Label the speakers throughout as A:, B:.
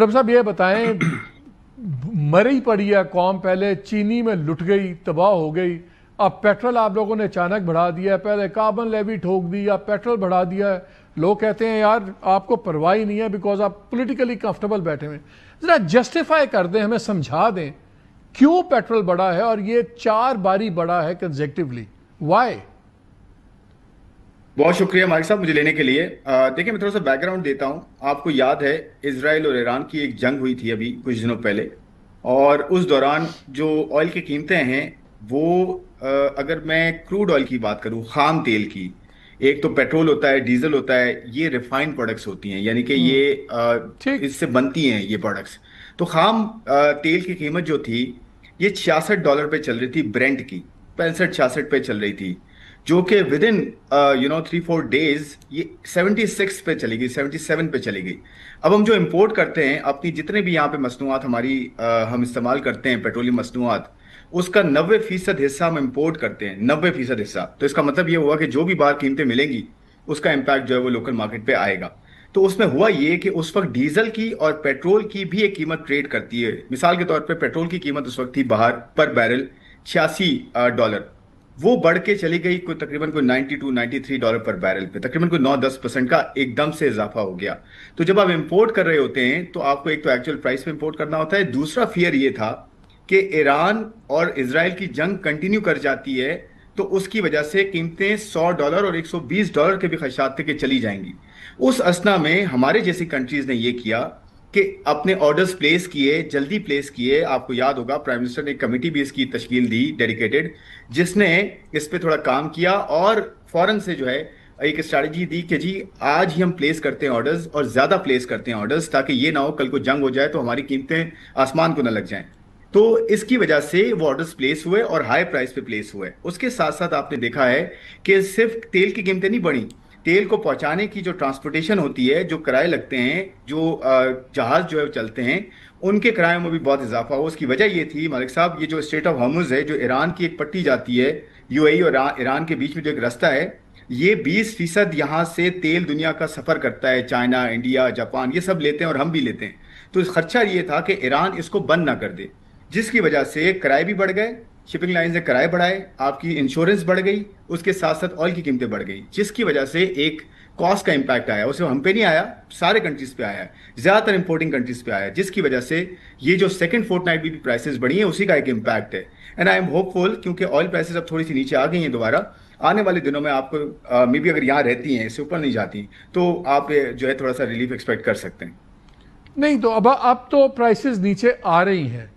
A: प्रभु साहब ये बताएं, मरी पड़ी है कौम, पहले चीनी में लुट गई, तबाह हो गई, अब पेट्रोल आप लोगों ने अचानक बढ़ा दिया है, पहले कार्बन लेवी ठोक दी, अब पेट्रोल बढ़ा दिया है। लोग कहते हैं यार आपको परवाह ही नहीं है बिकॉज आप पॉलिटिकली कंफर्टेबल बैठे हुए हैं। जरा जस्टिफाई कर दें, हमें समझा दें क्यों पेट्रोल बढ़ा है और ये 4 बारी बढ़ा है कंसेक्टिवली, व्हाई?
B: बहुत शुक्रिया मालिक साहब मुझे लेने के लिए। देखिए मैं थोड़ा सा बैकग्राउंड देता हूँ। आपको याद है इजराइल और ईरान की एक जंग हुई थी अभी कुछ दिनों पहले, और उस दौरान जो ऑयल की कीमतें हैं वो अगर मैं क्रूड ऑयल की बात करूँ, खाम तेल की, एक तो पेट्रोल होता है, डीजल होता है, ये रिफाइंड प्रोडक्ट्स होती हैं, यानी कि ये
A: ठीक।
B: इससे बनती हैं ये प्रोडक्ट्स। तो खाम तेल की कीमत जो थी ये $66 पे चल रही थी, ब्रेंट की 65-66 पे चल रही थी, जो कि विद इन 3-4 डेज ये 76 पे चली गई, 77 पे चली गई। अब हम जो इंपोर्ट करते हैं अपनी, जितने भी यहाँ पे मसनूआत हमारी हम इस्तेमाल करते हैं पेट्रोलियम मसनूआत, उसका 90% हिस्सा हम इंपोर्ट करते हैं, 90% हिस्सा। तो इसका मतलब ये हुआ कि जो भी बाहर कीमतें मिलेंगी उसका इम्पैक्ट जो है वो लोकल मार्केट पे आएगा। तो उसमें हुआ ये कि उस वक्त डीजल की और पेट्रोल की भी एक कीमत ट्रेड करती है। मिसाल के तौर पे पेट्रोल की कीमत उस वक्त थी बाहर पर बैरल $86, वो बढ़ के चली गई कोई तकरीबन कोई $92-93 पर बैरल पे, तकरीबन कोई 9-10% का एकदम से इजाफा हो गया। तो जब आप इंपोर्ट कर रहे होते हैं तो आपको एक तो एक्चुअल प्राइस पे इंपोर्ट करना होता है, दूसरा फियर ये था कि ईरान और इजराइल की जंग कंटिन्यू कर जाती है तो उसकी वजह से कीमतें $100 और $120 के भी खदशात थे कि चली जाएंगी। उस असना में हमारे जैसी कंट्रीज ने ये किया कि अपने ऑर्डर्स प्लेस किए, जल्दी प्लेस किए। आपको याद होगा प्राइम मिनिस्टर ने एक कमेटी भी इसकी तश्कील दी डेडिकेटेड, जिसने इस पे थोड़ा काम किया और फौरन से जो है एक स्ट्रैटेजी दी कि जी आज ही हम प्लेस करते हैं ऑर्डर्स, और ज्यादा प्लेस करते हैं ऑर्डर्स, ताकि ये ना हो कल को जंग हो जाए तो हमारी कीमतें आसमान को ना लग जाएं। तो इसकी वजह से वो ऑर्डर्स प्लेस हुए और हाई प्राइस पे प्लेस हुए। उसके साथ साथ आपने देखा है कि सिर्फ तेल की कीमतें नहीं बढ़ी, तेल को पहुंचाने की जो ट्रांसपोर्टेशन होती है, जो किराए लगते हैं, जो जहाज जो है चलते हैं, उनके किराए में भी बहुत इजाफा हुआ। उसकी वजह ये थी मालिक साहब, ये जो स्ट्रेट ऑफ हॉर्मुज है, जो ईरान की एक पट्टी जाती है यूएई और ईरान के बीच में जो एक रास्ता है, ये 20% यहाँ से तेल दुनिया का सफर करता है। चाइना, इंडिया, जापान ये सब लेते हैं और हम भी लेते हैं। तो इस खर्चा ये था कि ईरान इसको बंद ना कर दे, जिसकी वजह से किराए भी बढ़ गए, शिपिंग लाइन ने किराए बढ़ाए, आपकी इंश्योरेंस बढ़ गई, उसके साथ साथ ऑयल की कीमतें बढ़ गई, जिसकी वजह से एक कॉस्ट का इंपैक्ट आया। उसे हम पे नहीं आया, सारे कंट्रीज पे आया है, ज्यादातर इंपोर्टिंग कंट्रीज पे आया है, जिसकी वजह से ये जो सेकंड फोर्टनाइट भी प्राइसेस बढ़ी है उसी का एक इंपैक्ट है। एंड आई एम होपफुल, क्योंकि ऑयल प्राइसेस अब थोड़ी सी नीचे आ गई हैं दोबारा, आने वाले दिनों में आपको मे बी अगर यहाँ रहती हैं, इससे ऊपर नहीं जाती, तो आप जो है थोड़ा सा रिलीफ एक्सपेक्ट कर सकते हैं।
A: नहीं तो अब तो प्राइसेस नीचे आ रही हैं,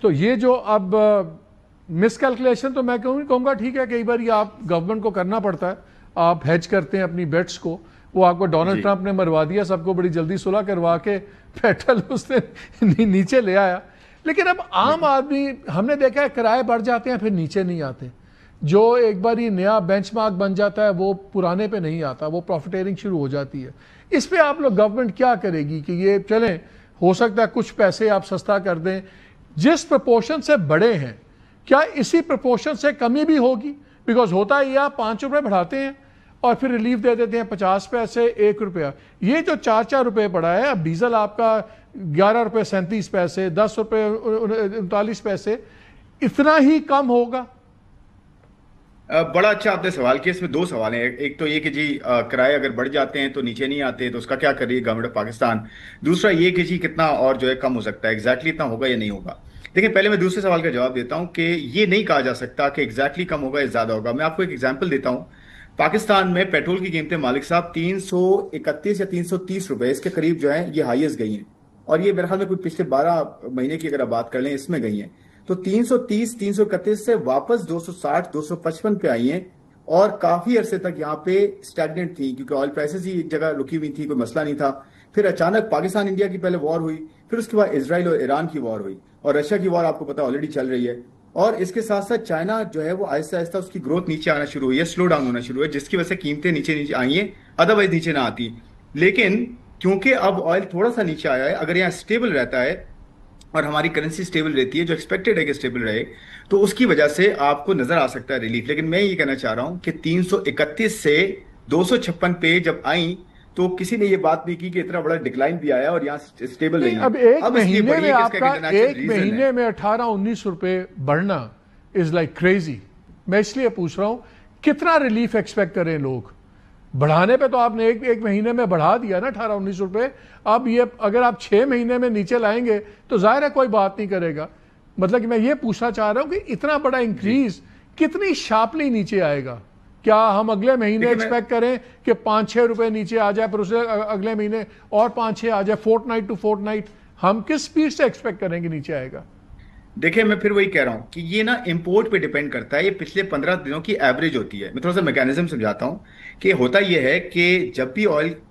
A: तो ये जो अब मिसकैलकुलेशन, तो मैं कहूँगा ठीक है, कई बार ये आप गवर्नमेंट को करना पड़ता है, आप हेज करते हैं अपनी बेट्स को। वो आपको डोनाल्ड ट्रंप ने मरवा दिया, सबको बड़ी जल्दी सुलह करवा के पेट्रोल उसने नीचे ले आया। लेकिन अब आम आदमी, हमने देखा है किराए बढ़ जाते हैं फिर नीचे नहीं आते। जो एक बार ये नया बेंचमार्क बन जाता है वो पुराने पे नहीं आता, वो प्रॉफिटेरिंग शुरू हो जाती है। इस पे आप लोग गवर्नमेंट क्या करेगी कि ये चलें, हो सकता है कुछ पैसे आप सस्ता कर दें, जिस प्रपोर्शन से बड़े हैं क्या इसी प्रपोर्शन से कमी भी होगी? बिकॉज होता है या 5 रुपए बढ़ाते हैं और फिर रिलीफ दे देते हैं 50 पैसे, 1 रुपया। ये जो 4-4 रुपए बढ़ा है, अब डीजल आपका 11 रुपये 37 पैसे, 10 रुपये 39 पैसे, इतना ही कम होगा?
B: बड़ा अच्छा आपने सवाल किया। इसमें 2 सवाल हैं। एक तो ये कि जी किराए अगर बढ़ जाते हैं तो नीचे नहीं आते, तो उसका क्या कर रही है गवर्नमेंट ऑफ पाकिस्तान। दूसरा ये कि जी कितना और जो है कम हो सकता है, एग्जैक्टली इतना होगा या नहीं होगा। देखिए पहले मैं दूसरे सवाल का जवाब देता हूं कि ये नहीं कहा जा सकता कि एग्जैक्टली कम होगा या ज्यादा होगा। मैं आपको एक एग्जांपल देता हूं। पाकिस्तान में पेट्रोल की कीमतें मालिक साहब 331 या 330 रुपए इसके करीब जो है ये हाईएस्ट गई हैं, और ये मेरे ख्याल में कोई पिछले 12 महीने की अगर आप बात कर लें इसमें गई हैं। तो 330, 331 से वापस 260, 255 पे आई हैं, और काफी अरसे तक यहाँ पे स्टैग्नेंट थी, क्योंकि ऑयल प्राइसेस ही एक जगह रुकी हुई थी, कोई मसला नहीं था। फिर अचानक पाकिस्तान इंडिया की पहले वॉर हुई, फिर उसके बाद इजराइल और ईरान की वॉर हुई, और रशिया की वॉर आपको पता ऑलरेडी चल रही है। और इसके साथ साथ चाइना जो है वो आहिस्ता आहिस्ता उसकी ग्रोथ नीचे आना शुरू हुई है, स्लो डाउन होना शुरू है, जिसकी वजह से कीमतें नीचे नीचे आई हैं, अदरवाइज नीचे ना आती। लेकिन क्योंकि अब ऑयल थोड़ा सा नीचे आया है, अगर यहाँ स्टेबल रहता है और हमारी करेंसी स्टेबल रहती है, जो एक्सपेक्टेड है कि स्टेबल रहे, तो उसकी वजह से आपको नजर आ सकता है रिलीफ। लेकिन मैं ये कहना चाह रहा हूं कि 331 से 256 पे जब आई تو کسی نے یہ بات نہیں کی کہ اتنا بڑا ڈکلائن بھی آیا اور یہاں اسٹیبل نہیں ہے.
A: اب ایک
B: اب اس لیے
A: مہینے
B: بڑی
A: میں
B: ہے کہ اس
A: آپ
B: کا
A: کا
B: international
A: ایک
B: reason ہے.
A: مہینے میں 18-19 روپے بڑھنا از لائک کریزی. میں اس لیے پوچھ رہا ہوں کتنا ریلیف ایکسپیکٹ کریں لوگ؟ بڑھانے پہ تو آپ نے ایک مہینے میں بڑھا دیا نا 18-19 روپے. اب یہ اگر آپ 6 مہینے میں نیچے لائیں گے تو ظاہر ہے کوئی بات نہیں کرے گا. مطلب کہ میں یہ پوچھنا چاہ رہا ہوں کہ اتنا بڑا انکریز کتنی شارپلی نیچے آئے گا؟ کیا ہم اگلے مہینے ایکسپیکٹ کریں کہ 5-6 روپے نیچے آ جائے پھر اسے اگلے مہینے اور 5-6 آ جائے Fortnite to Fortnite? ہم کس سپیڈ سے ایکسپیکٹ کریں کہ نیچے آئے گا؟
B: دیکھیں میں پھر وہی کہہ رہا ہوں کہ یہ نا امپورٹ پہ ڈیپینڈ کرتا ہے. یہ پچھلے 15 دنوں کی ایوریج ہوتی ہے. میں تھوڑا سا میکینزم سمجھاتا ہوں کہ ہوتا یہ ہے کہ جب بھی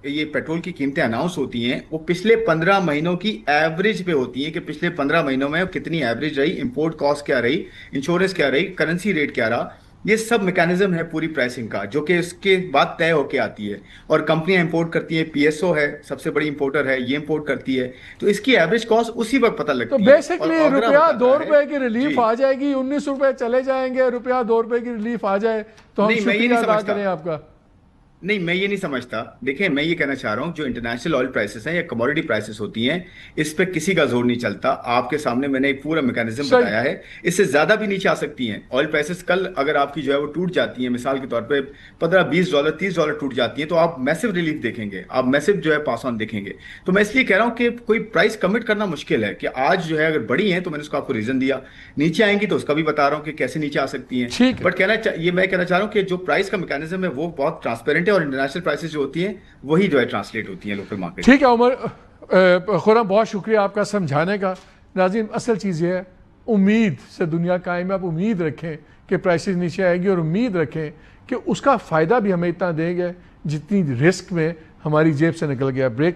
B: یہ پیٹرول کی قیمتیں اناؤنس ہوتی ہیں وہ پچھلے 15 مہینوں کی ایوریج پہ ہوتی ہیں کہ پچھلے 15 مہینوں میں کتنی ایوریج رہی, امپورٹ کاسٹ کیا رہی, انشورنس کیا رہی, کرنسی ریٹ کیا رہا. یہ سب میکینزم ہے پوری پرائسنگ کا جو کہ اس کے بعد طے ہو کے آتی ہے. اور کمپنیاں امپورٹ کرتی ہیں, پی ایس او ہے سب سے بڑی امپورٹر ہے, یہ امپورٹ کرتی ہے, تو اس کی ایوریج کاسٹ اسی وقت پتہ
A: تو
B: لگتی ہے.
A: بیسکلی روپیہ 2 روپے کی ریلیف آ جائے گی, 19 روپے چلے جائیں گے, روپیہ 2 روپے کی ریلیف آ جائے تو ہم شکریہ ادا کریں آپ کا.
B: نہیں میں یہ نہیں سمجھتا. دیکھیں میں یہ کہنا چاہ رہا ہوں جو انٹرنیشنل آئل پرائسز ہیں یا کموڈٹی پرائسز ہوتی ہیں اس پہ کسی کا زور نہیں چلتا. آپ کے سامنے میں نے ایک پورا میکینزم بتایا ہے. اس سے زیادہ بھی نیچے آ سکتی ہیں آئل پرائسز. کل اگر آپ کی جو ہے وہ ٹوٹ جاتی ہیں مثال کے طور پہ $15-20 $30 ٹوٹ جاتی ہیں تو آپ میسو ریلیف دیکھیں گے, آپ میسو جو ہے پاس آن دیکھیں گے. تو میں اس لیے کہہ رہا ہوں کہ کوئی پرائس کمٹ کرنا مشکل ہے کہ آج جو ہے اگر بڑی ہیں تو میں نے اس کو آپ کو ریزن دیا, نیچے آئیں گی تو اس کا بھی بتا رہا ہوں کہ کیسے نیچے آ سکتی ہیں. بٹ میں کہنا چاہ رہا ہوں کہ جو پرائس کا میکینزم ہے وہ بہت ٹرانسپیرنٹ ہے اور انٹرنیشنل پرائسز جو ہوتی ہیں وہی جو ہے ٹرانسلیٹ ہوتی ہیں لوکل مارکیٹ.
A: ٹھیک ہے عمر خرم, بہت شکریہ آپ کا سمجھانے کا. ناظرین اصل چیز یہ ہے امید سے دنیا قائم ہے. آپ امید رکھیں کہ پرائسز نیچے آئے گی اور امید رکھیں کہ اس کا فائدہ بھی ہمیں اتنا دیں گے جتنی رسک میں ہماری جیب سے نکل گیا. بریک